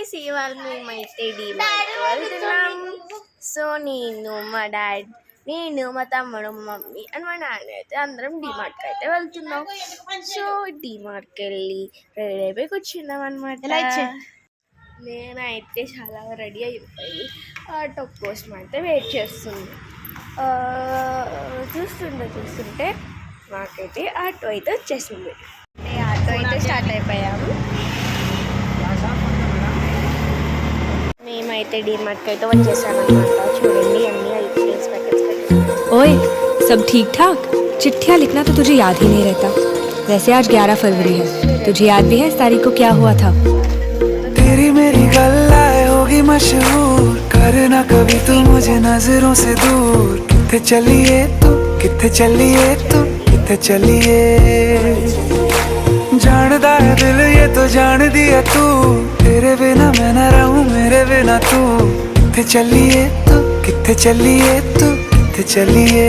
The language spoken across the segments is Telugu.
గైస్ ఇవాళ మేమైతే డీమార్ట్కి వెళ్తున్నాం. సో నేను మా తమ్ముడు మమ్మీ అండ్ మా నాన్న అయితే అందరం డీమార్ట్కి అయితే వెళ్తున్నాం. సో డీమార్ట్కి వెళ్ళి రెడీ అయిపోయి కూర్చున్నాం అనమాట. నేనైతే చాలా రెడీ అయిపోయి ఆటో కోసం అయితే వెయిట్ చేస్తుంది. చూస్తుంటే మాకైతే ఆటో అయితే వచ్చేసింది. ఆటో అయితే స్టార్ట్ అయిపోయాము. మేమైతే డీమార్ట్కి అయితే వచ్చేసామన్నమాట. చూడండి అన్ని ఐస్ ప్యాకెట్స్. ओए सब ठीक ठाक? चिट्ठियाँ लिखना तो तुझे याद ही नहीं रहता. वैसे आज 11 फरवरी है. तुझे याद भी है इस तारीख को क्या हुआ था? तेरी मेरी गल्लाए होगी मशहूर, करना कभी तू मुझे नजरों से दूर. किथे चलिए तू, किथे चलिए तू, किथे चलिए. जानदा है दिल ये तो जान दिया तू, तेरे बिना मैं न रहूं मेरे बिना तू. किथे चलिए तू, किथे चलिए तू, किथे चलिए.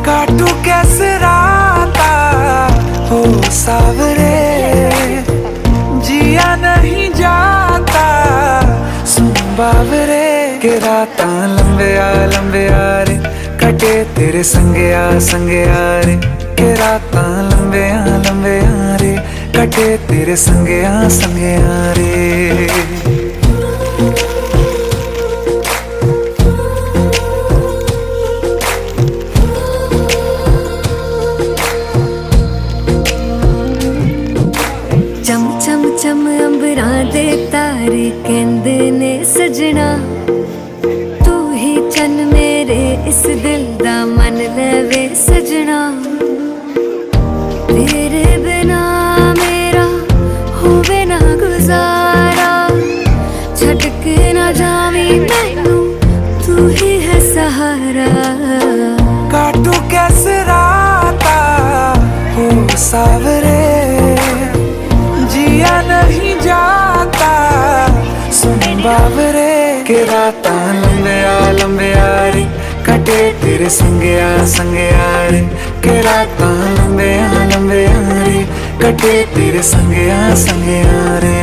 काटू कैसे राता हो सावरे, जिया नहीं जाता सुन बावरे. के राता लंबे आ रे, कटे तेरे संगे आ रे. के राता लंबे आ रे, कटे तेरे संगे आ रे. चम चम चम अंबरा दे तारे कहंदे ने सजना, तू ही चन मेरे इस दिल दा मन लवे सजना. तेरे बिना मेरा होवे ना गुजारा, छट के ना जावी मैनू तू ही है सहारा. काटू कैसे राता हो सावरे, जिया नहीं जाता सुन बावरे. के राता लंबे आ रे, कटे तेरे संगे आ रे. के राता लंबे आ रे, कटे तेरे संगे आ रे.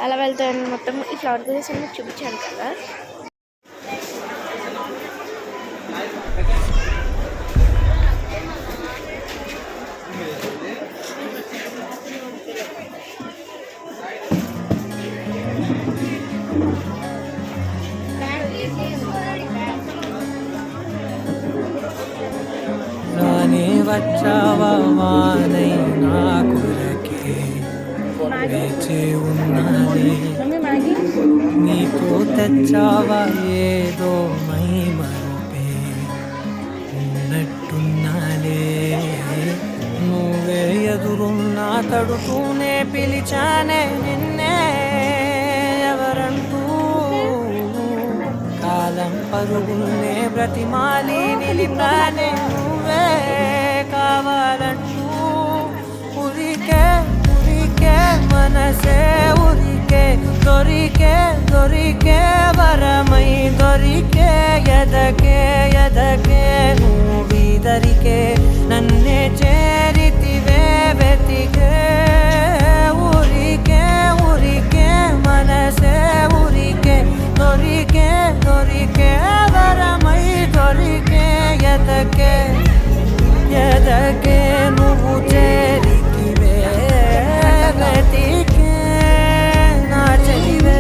అలా వెళ్తాను. మొత్తం ఈ ఫ్లవర్ బొకేస్ అన్ని చూపించాను కదా. రానే వచ్చావా వానై నా కొరకే, వేచి ఉన్నానే నీతో తెచ్చావా ఏదో మై మరుపే. ఉన్నట్టున్నాలే నువ్వే ఎదురున్నా తడుతూనే పిలిచానే నిన్నే ఎవరంటూ. కాలం పరుగుల్నే బ్రతిమాలి నిలిపానే నువ్వే కావాలంటూ. ఉరికే మనసే ఉరికే, దొరికే వరమై దొరికే ఎదకే నువ్వీదరికే. నన్నే చేరితివే వెతికే, ఉరికే మనసే ఉరికే, దొరికే వరమై దొరికే ఎదకే నువ్వు చేరితివే వెతికే నా చెలివే.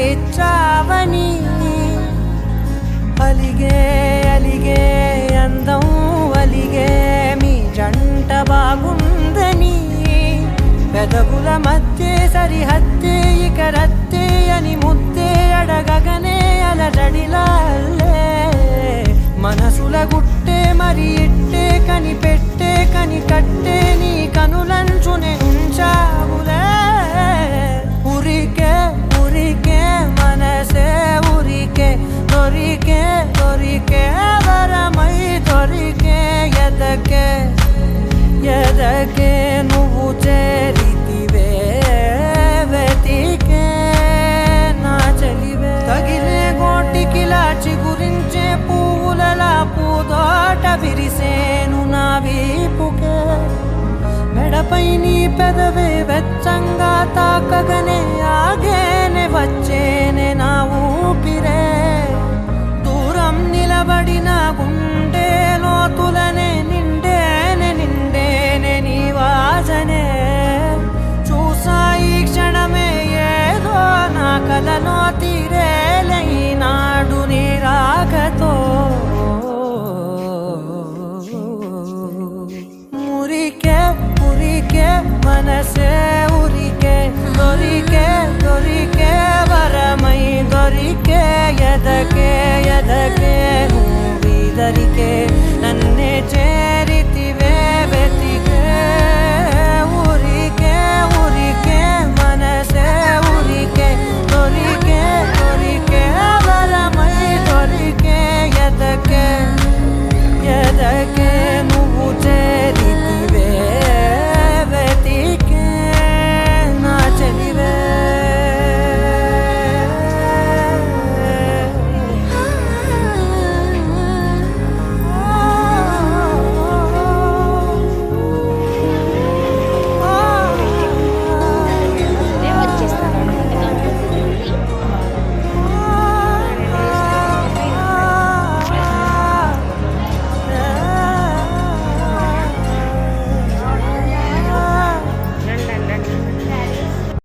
ఇచ్చావని అలిగే అలిగే అందం అలిగే మీ జంట బాగుందని పెదవుల మధ్య సరిహద్దే ఇక రద్దే అని ముద్దే అడగగనే అలజడిలాల్లే మనసుల గుట్టే మరి ఇట్టే కనిపెట్టే కని కట్టే నీ కనులంచునే ఉంచావులే ఉరికే ఉరికే మనసే ఉరికే దొరికే దొరికే వరమై దొరికే ఎదకే ఎదకే నువ్వు చేరితివే వెతికే నా చెలివే తగిలే గోటికిలా చిగురించే పువ్వులలా పూదోట విరిసేను నా వీపుకే మెడపై నీ పెదవే వెచ్చంగా తాకగనే ఆగేనే వచ్చేనే నా ఊపిరే దూరం నిలబడిన గుండె లోతులనే నిండేనే నిండేనే నీ వాసనే చూసా ఈ క్షణమే ఏదో నా కలలో తీరేలే ఈనాడు నీ రాకతో మురికే మురికే మనసే ఉరికే దొరికే దొరికే వరమై దొరికే ఎదకే